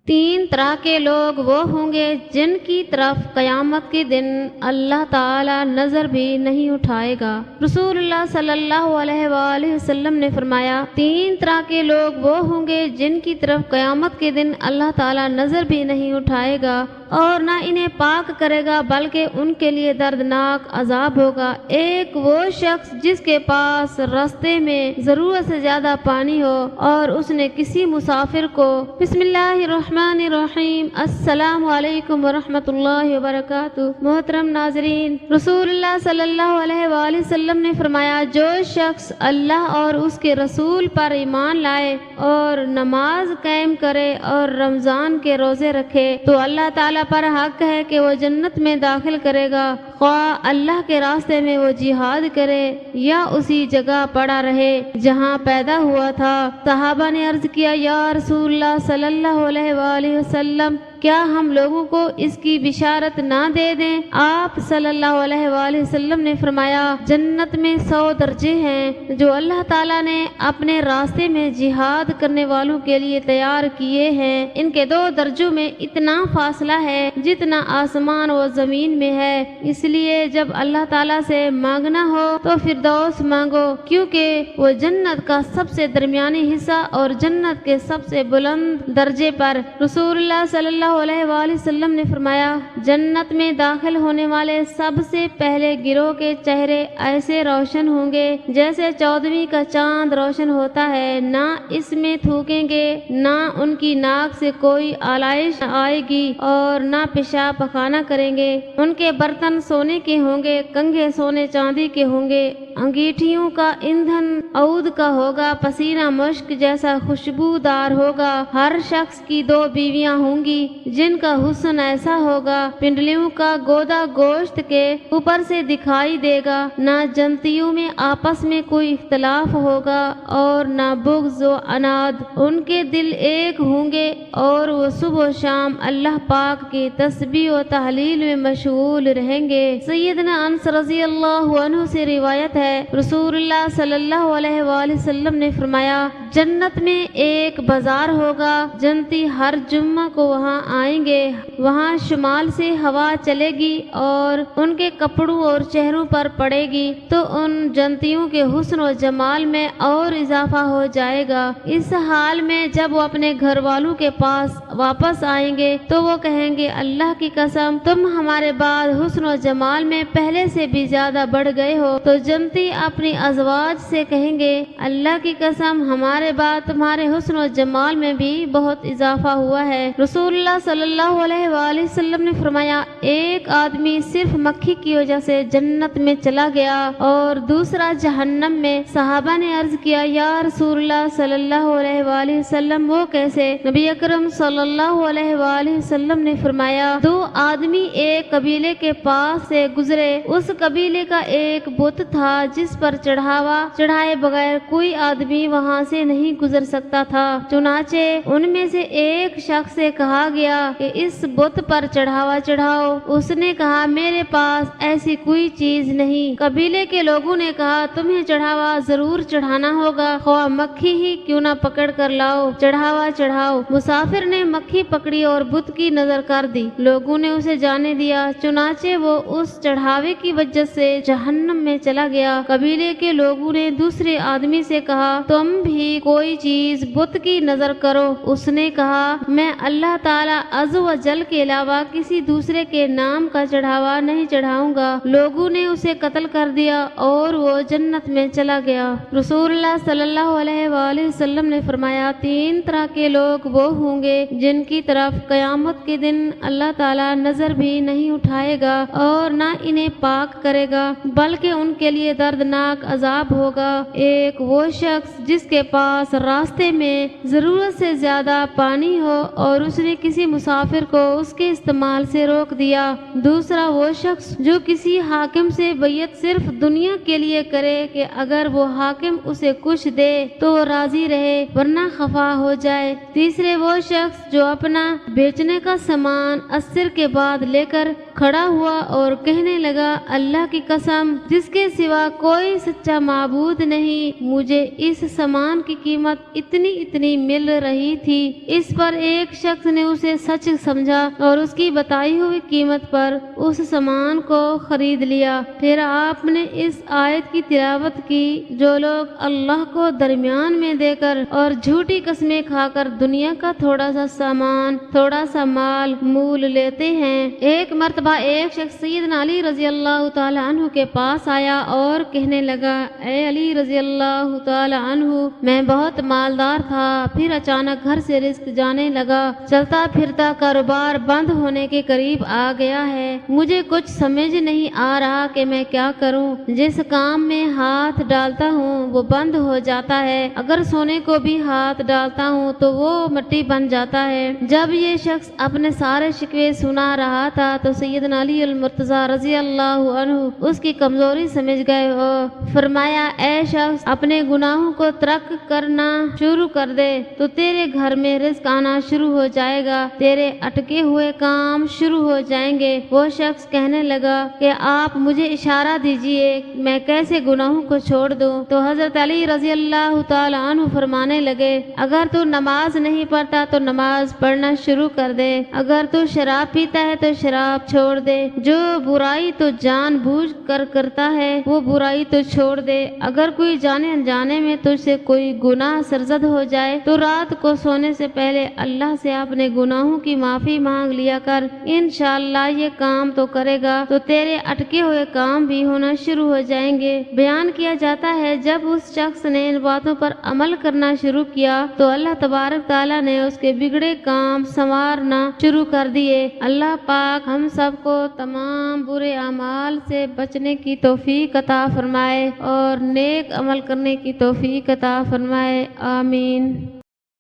تین طرح کے لوگ وہ ہوں گے جن کی طرف قیامت کے دن اللہ تعالی نظر بھی نہیں اٹھائے گا۔ رسول اللہ صلی اللہ علیہ وآلہ وسلم نے فرمایا، تین طرح کے لوگ وہ ہوں گے جن کی طرف قیامت کے دن اللہ تعالی نظر بھی نہیں اٹھائے گا اور نہ انہیں پاک کرے گا بلکہ ان کے لیے دردناک عذاب ہوگا۔ ایک وہ شخص جس کے پاس راستے میں ضرورت سے زیادہ پانی ہو اور اس نے کسی مسافر کو بسم اللہ الرحمن الرحیم السلام علیکم ورحمۃ اللہ وبرکاتہ۔ محترم ناظرین، رسول اللہ صلی اللہ علیہ وآلہ وسلم نے فرمایا، جو شخص اللہ اور اس کے رسول پر ایمان لائے اور نماز قائم کرے اور رمضان کے روزے رکھے تو اللہ تعالیٰ پر حق ہے کہ وہ جنت میں داخل کرے گا، خواہ اللہ کے راستے میں وہ جہاد کرے یا اسی جگہ پڑا رہے جہاں پیدا ہوا تھا۔ صحابہ نے عرض کیا، یا رسول اللہ صلی اللہ علیہ وآلہ وسلم، کیا ہم لوگوں کو اس کی بشارت نہ دے دیں؟ آپ صلی اللہ علیہ وآلہ وسلم نے فرمایا، جنت میں 100 درجے ہیں جو اللہ تعالیٰ نے اپنے راستے میں جہاد کرنے والوں کے لیے تیار کیے ہیں۔ ان کے 2 درجوں میں اتنا فاصلہ ہے جتنا آسمان و زمین میں ہے، اس لیے جب اللہ تعالیٰ سے مانگنا ہو تو فردوس مانگو، کیونکہ وہ جنت کا سب سے درمیانی حصہ اور جنت کے سب سے بلند درجے پر۔ رسول اللہ صلی اللہ علیہ وآلہ وسلم نے فرمایا، جنت میں داخل ہونے والے سب سے پہلے گروہ کے چہرے ایسے روشن ہوں گے جیسے 14ویں کا چاند روشن ہوتا ہے، نہ اس میں تھوکیں گے، نہ ان کی ناک سے کوئی آلائش آئے گی اور نہ پیشاب پخانہ کریں گے۔ ان کے برتن سونے کے ہوں گے، کنگھے سونے چاندی کے ہوں گے، انگیٹھیوں کا ایندھن عود کا ہوگا، پسینہ مشک جیسا خوشبودار ہوگا۔ ہر شخص کی 2 بیویاں ہوں گی جن کا حسن ایسا ہوگا پنڈلیوں کا گودا گوشت کے اوپر سے دکھائی دے گا، نہ جنتیوں میں آپس میں کوئی اختلاف ہوگا اور نہ بغض و عناد۔ ان کے دل ایک ہوں گے اور وہ صبح و شام اللہ پاک کی تسبیح و تحلیل میں مشغول رہیں گے۔ سیدنا انس رضی اللہ عنہ سے روایت ہے، رسول اللہ صلی اللہ علیہ وآلہ وسلم نے فرمایا، جنت میں ایک بازار ہوگا، جنتی ہر جمعہ کو وہاں آئیں گے، وہاں شمال سے ہوا چلے گی اور ان کے کپڑوں اور چہروں پر پڑے گی تو ان جنتیوں کے حسن و جمال میں اور اضافہ ہو جائے گا۔ اس حال میں جب وہ اپنے گھر والوں کے پاس واپس آئیں گے تو وہ کہیں گے، اللہ کی قسم تم ہمارے بعد حسن و جمال میں پہلے سے بھی زیادہ بڑھ گئے ہو۔ تو جنتی اپنی ازواج سے کہیں گے، اللہ کی قسم ہمارے بعد تمہارے حسن و جمال میں بھی بہت اضافہ ہوا ہے۔ رسول اللہ صلی اللہ علیہ وآلہ وسلم نے فرمایا، ایک آدمی صرف مکھی کی وجہ سے جنت میں چلا گیا اور دوسرا جہنم میں۔ صحابہ نے عرض کیا، یا رسول اللہ صلی اللہ علیہ وآلہ وسلم، وہ کیسے؟ نبی اکرم صلی اللہ علیہ وآلہ وسلم نے فرمایا، 2 آدمی ایک قبیلے کے پاس سے گزرے، اس قبیلے کا ایک بت تھا جس پر چڑھاوا چڑھائے بغیر کوئی آدمی وہاں سے نہیں گزر سکتا تھا، چنانچہ ان میں سے ایک شخص سے کہا گیا کہ اس بت پر چڑھاوا چڑھاؤ۔ اس نے کہا، میرے پاس ایسی کوئی چیز نہیں۔ قبیلے کے لوگوں نے کہا، تمہیں چڑھاوا ضرور چڑھانا ہوگا، خواہ مکھی ہی کیوں نہ پکڑ کر لاؤ، چڑھاوا چڑھاؤ۔ مسافر نے مکھی پکڑی اور بت کی نظر کر دی، لوگوں نے اسے جانے دیا، چنانچہ وہ اس چڑھاوے کی وجہ سے جہنم میں چلا گیا۔ قبیلے کے لوگوں نے دوسرے آدمی سے کہا، تم بھی کوئی چیز بت کی نظر کرو۔ اس نے کہا، میں اللہ تعالیٰ عز و جل کے علاوہ کسی دوسرے کے نام کا چڑھاوا نہیں چڑھاؤں گا۔ لوگوں نے اسے قتل کر دیا اور وہ جنت میں چلا گیا۔ رسول اللہ صلی اللہ علیہ وآلہ وسلم نے فرمایا، 3 طرح کے لوگ وہ ہوں گے جن کی طرف قیامت کے دن اللہ تعالیٰ نظر بھی نہیں اٹھائے گا اور نہ انہیں پاک کرے گا بلکہ ان کے لیے دردناک عذاب ہوگا۔ ایک وہ شخص جس کے پاس راستے میں ضرورت سے زیادہ پانی ہو اور اس نے کسی مسافر کو اس کے استعمال سے روک دیا۔ دوسرا وہ شخص جو کسی حاکم سے بیعت صرف دنیا کے لیے کرے کہ اگر وہ حاکم اسے کچھ دے تو وہ راضی رہے ورنہ خفا ہو جائے۔ تیسرے وہ شخص جو اپنا بیچنے کا سامان عصر کے بعد لے کر کھڑا ہوا اور کہنے لگا اللہ کی قسم جس کے سوا کوئی سچا معبود نہیں، مجھے اس سامان کی قیمت اتنی مل رہی تھی۔ اس پر ایک شخص نے اسے سچ سمجھا اور اس کی بتائی ہوئی قیمت پر اس سامان کو خرید لیا۔ پھر آپ نے اس آیت کی تلاوت کی، جو لوگ اللہ کو درمیان میں دے کر اور جھوٹی قسمیں کھا کر دنیا کا تھوڑا سا سامان، تھوڑا سا مال مول لیتے ہیں۔ ایک مرتبہ ایک شخص سیدنا علی رضی اللہ تعالی عنہ کے پاس آیا اور کہنے لگا، اے علی رضی اللہ تعالی عنہ، میں بہت مالدار تھا، پھر اچانک گھر سے رزق جانے لگا، چلتا پھرتا کاروبار بند ہونے کے قریب آ گیا ہے، مجھے کچھ سمجھ نہیں آ رہا کہ میں کیا کروں۔ جس کام میں ہاتھ ڈالتا ہوں وہ بند ہو جاتا ہے، اگر سونے کو بھی ہاتھ ڈالتا ہوں تو وہ مٹی بن جاتا ہے۔ جب یہ شخص اپنے سارے شکوے سنا رہا تھا تو سیدنا علی المرتضیٰ رضی اللہ عنہ اس کی کمزوری سمجھ گئے اور فرمایا، اے شخص، اپنے گناہوں کو ترک کرنا شروع کر دے تو تیرے گھر میں رزق آنا شروع ہو جائے گا، تیرے اٹکے ہوئے کام شروع ہو جائیں گے۔ وہ شخص کہنے لگا کہ آپ مجھے اشارہ دیجئے میں کیسے گناہوں کو چھوڑ دوں؟ تو حضرت علی رضی اللہ تعالی عنہ فرمانے لگے، اگر تو نماز نہیں پڑھتا تو نماز پڑھنا شروع کر دے، اگر تو شراب پیتا ہے تو شراب چھوڑ دے، جو برائی تو جان بوجھ کر کرتا ہے وہ برائی تو چھوڑ دے، اگر کوئی جانے انجانے میں تجھ سے کوئی گناہ سرزد ہو جائے تو رات کو سونے سے پہلے اللہ سے اپنے گناہوں کی معافی مانگ لیا کر، انشاءاللہ یہ کام تو کرے گا تو تیرے اٹکے ہوئے کام بھی ہونا شروع ہو جائیں گے۔ بیان کیا جاتا ہے جب اس شخص نے ان باتوں پر عمل کرنا شروع کیا تو اللہ تبارک تعالیٰ نے اس کے بگڑے کام سنوارنا شروع کر دیے۔ اللہ پاک ہم سب کو تمام برے اعمال سے بچنے کی توفیق عطا فرمائے اور نیک عمل کرنے کی توفیق عطا فرمائے، آمین۔